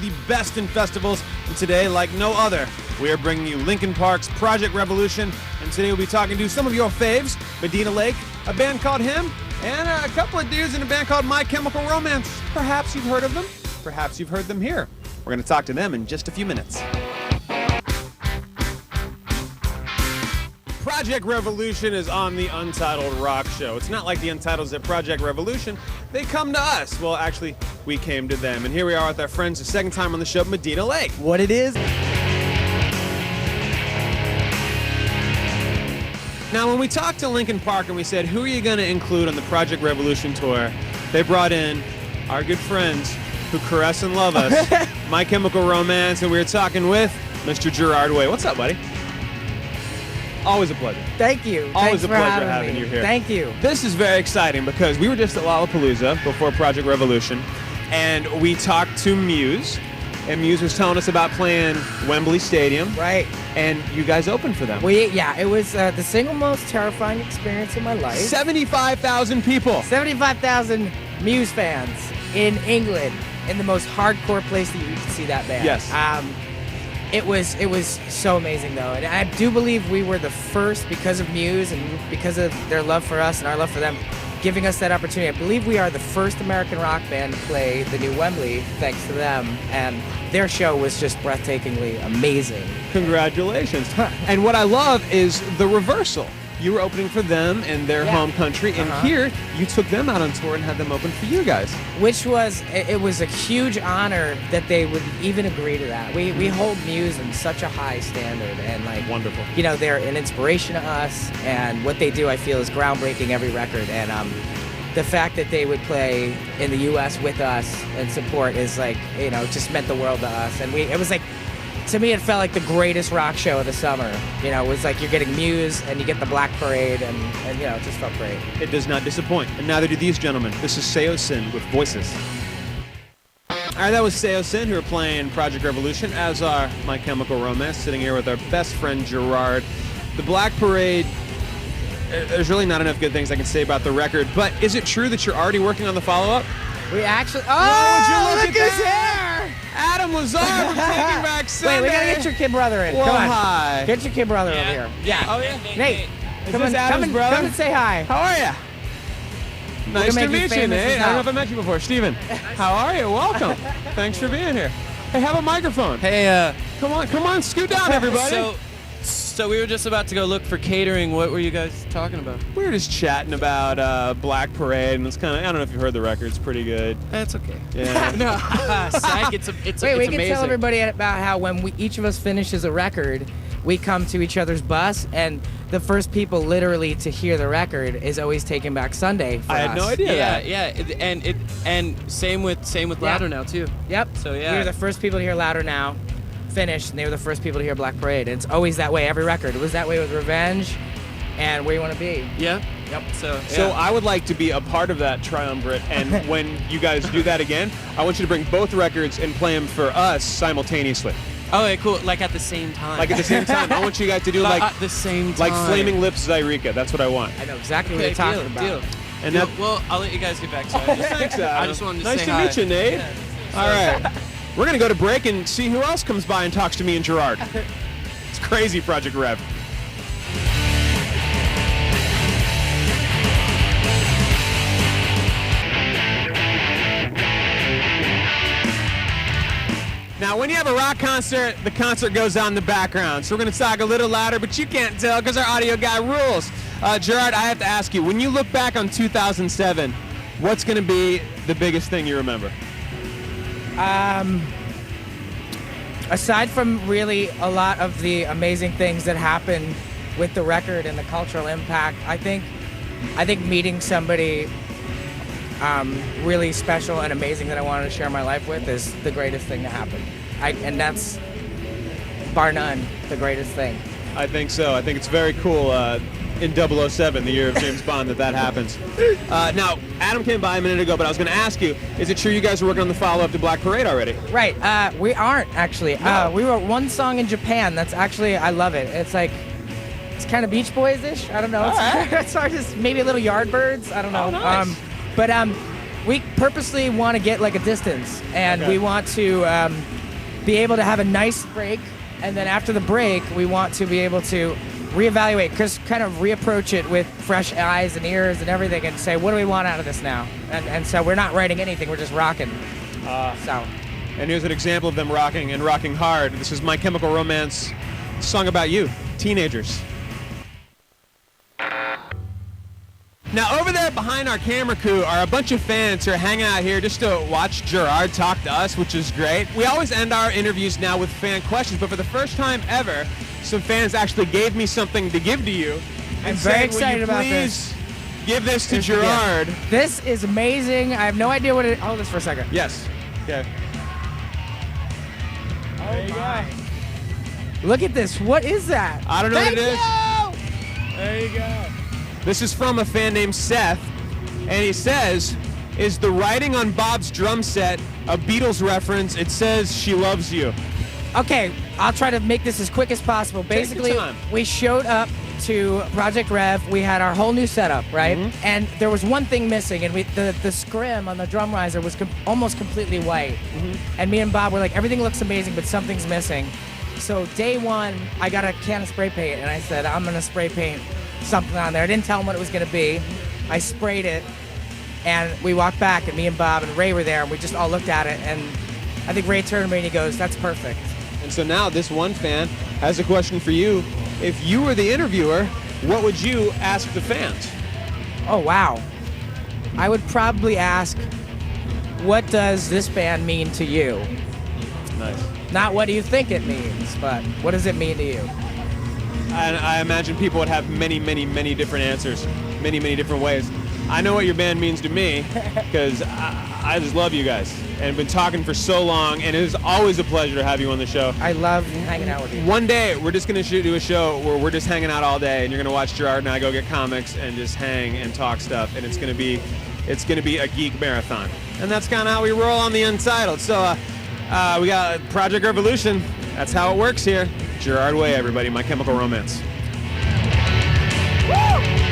the best in festivals, and today, like no other, we are bringing you Linkin Park's Projekt Revolution, and today we'll be talking to some of your faves, Medina Lake, a band called Him, and a couple of dudes in a band called My Chemical Romance. Perhaps you've heard of them, perhaps you've heard them here. We're going to talk to them in just a few minutes. Projekt Revolution is on the Untitled Rock Show. It's not like the Untitled's at Projekt Revolution. They come to us. Well, actually, we came to them. And here we are with our friends, the second time on the show, Medina Lake. What it is? Now, when we talked to Linkin Park and we said, who are you going to include on the Projekt Revolution tour, they brought in our good friends who caress and love us, My Chemical Romance, and we were talking with Mr. Gerard Way. What's up, buddy? Always a pleasure. Thank you. Always Thanks a pleasure for having you here. Thank you. This is very exciting because we were just at Lollapalooza before Projekt Revolution, and we talked to Muse, and Muse was telling us about playing Wembley Stadium. Right. And you guys opened for them. It was the single most terrifying experience in my life. 75,000 people. 75,000 Muse fans in England, in the most hardcore place that you can see that band. Yes. It was so amazing, though. And I do believe we were the first, because of Muse and because of their love for us and our love for them, giving us that opportunity. I believe we are the first American rock band to play the new Wembley, thanks to them. And their show was just breathtakingly amazing. Congratulations. And what I love is the reversal. You were opening for them in their home country, and here you took them out on tour and had them open for you guys. Which was, it was a huge honor that they would even agree to that. We hold Muse in such a high standard, and like, wonderful. You know, they're an inspiration to us, and what they do, I feel, is groundbreaking every record. And the fact that they would play in the U.S. with us and support is like, you know, just meant the world to us. And it was like, to me, it felt like the greatest rock show of the summer. You know, it was like you're getting Muse and you get the Black Parade, and you know, it just felt great. It does not disappoint, and neither do these gentlemen. This is Seo Sin with Voices. All right, that was Seo Sin, who are playing Projekt Revolution, as are My Chemical Romance, sitting here with our best friend Gerard. The Black Parade, there's really not enough good things I can say about the record, but is it true that you're already working on the follow-up? We actually, Whoa, would you look at his hair! Adam Lazar from Taking Back Sunday. Wait, we gotta get your kid brother in. Well, Come on. hi. Get your kid brother over here. Yeah. Oh, yeah? Nate, Is come this on, Adam's brother? come and say hi. How are you? Nice to make you meet you, famous Nate. as I don't know hell. if I met you before. Steven, how are you? Welcome. Thanks for being here. Hey, have a microphone. Hey, Come on, scoot down, everybody. So we were just about to go look for catering. What were you guys talking about? We were just chatting about Black Parade, and it's kind of, I don't know if you've heard the record. It's pretty good. That's okay. Yeah. No, psych. It's Wait, we amazing. can tell everybody about how when each of us finishes a record, we come to each other's bus, and the first people literally to hear the record is always Taking Back Sunday for I us. had no idea that. And same with Louder Now too. Yep. So yeah. We were the first people to hear Louder Now finished, and they were the first people to hear Black Parade. And it's always that way, every record. It was that way with Revenge and Where You Want to Be. Yeah. Yep. So I would like to be a part of that triumvirate, and when you guys do that again, I want you to bring both records and play them for us simultaneously. Oh, okay, cool. Like at the same time. Like at the same time. I want you guys to do like at the same time. like Flaming Lips Zyreka. That's what I want. I know exactly what Okay, you're talking about. deal. And Deal. that, Well, I'll let you guys get back to it. thanks, Adam. I just wanted to nice say to hi. meet you, Nate. Yeah. All right. We're going to go to break and see who else comes by and talks to me and Gerard. It's crazy, Projekt Rev. Now, when you have a rock concert, the concert goes on in the background. So we're going to talk a little louder, but you can't tell because our audio guy rules. Gerard, I have to ask you, when you look back on 2007, what's going to be the biggest thing you remember? Aside from really a lot of the amazing things that happened with the record and the cultural impact, I think meeting somebody really special and amazing that I wanted to share my life with is the greatest thing to happen. And that's, bar none, the greatest thing. I think so. I think it's very cool in 007, the year of James Bond, that happens. Now, Adam came by a minute ago, but I was going to ask you, is it true you guys are working on the follow-up to Black Parade already? Right. We aren't, actually. No. We wrote one song in Japan that's actually, I love it. It's like, it's kind of Beach Boys-ish. I don't know. It's hard to, maybe a little Yardbirds. I don't know. Oh, nice. But we purposely want to get like a distance, and we want to be able to have a nice break, and then after the break, we want to be able to reevaluate, kind of reapproach it with fresh eyes and ears and everything, and say, what do we want out of this now? And so we're not writing anything, we're just rocking. And here's an example of them rocking and rocking hard. This is My Chemical Romance, a song about you, teenagers. Now, over there behind our camera crew are a bunch of fans who are hanging out here just to watch Gerard talk to us, which is great. We always end our interviews now with fan questions, but for the first time ever, some fans actually gave me something to give to you. I'm very excited about this. Please give this to Gerard. This is amazing. I have no idea what it is. Hold this for a second. Yes. Okay. There you go. Look at this. What is that? I don't know what it is. You! There you go. This is from a fan named Seth, and he says, is the writing on Bob's drum set a Beatles reference? It says she loves you. Okay, I'll try to make this as quick as possible. Basically, we showed up to Projekt Rev. We had our whole new setup, right? Mm-hmm. And there was one thing missing, and the scrim on the drum riser was almost completely white. Mm-hmm. And me and Bob were like, everything looks amazing, but something's missing. So day one, I got a can of spray paint, and I said, I'm going to spray paint something on there. I didn't tell him what it was going to be. I sprayed it, and we walked back, and me and Bob and Ray were there, and we just all looked at it, and I think Ray turned to me and he goes, that's perfect. And so now this one fan has a question for you. If you were the interviewer, what would you ask the fans? Oh, wow. I would probably ask, what does this band mean to you? Nice. Not what do you think it means, but what does it mean to you? And I imagine people would have many, many, many different answers, many, many different ways. I know what your band means to me because I just love you guys and been talking for so long, and it is always a pleasure to have you on the show. I love hanging out with you. One day, we're just going to do a show where we're just hanging out all day, and you're going to watch Gerard and I go get comics and just hang and talk stuff, and it's going to be a geek marathon. And that's kind of how we roll on the Untitled. So we got Projekt Revolution. That's how it works here. Gerard Way, everybody. My Chemical Romance. Woo!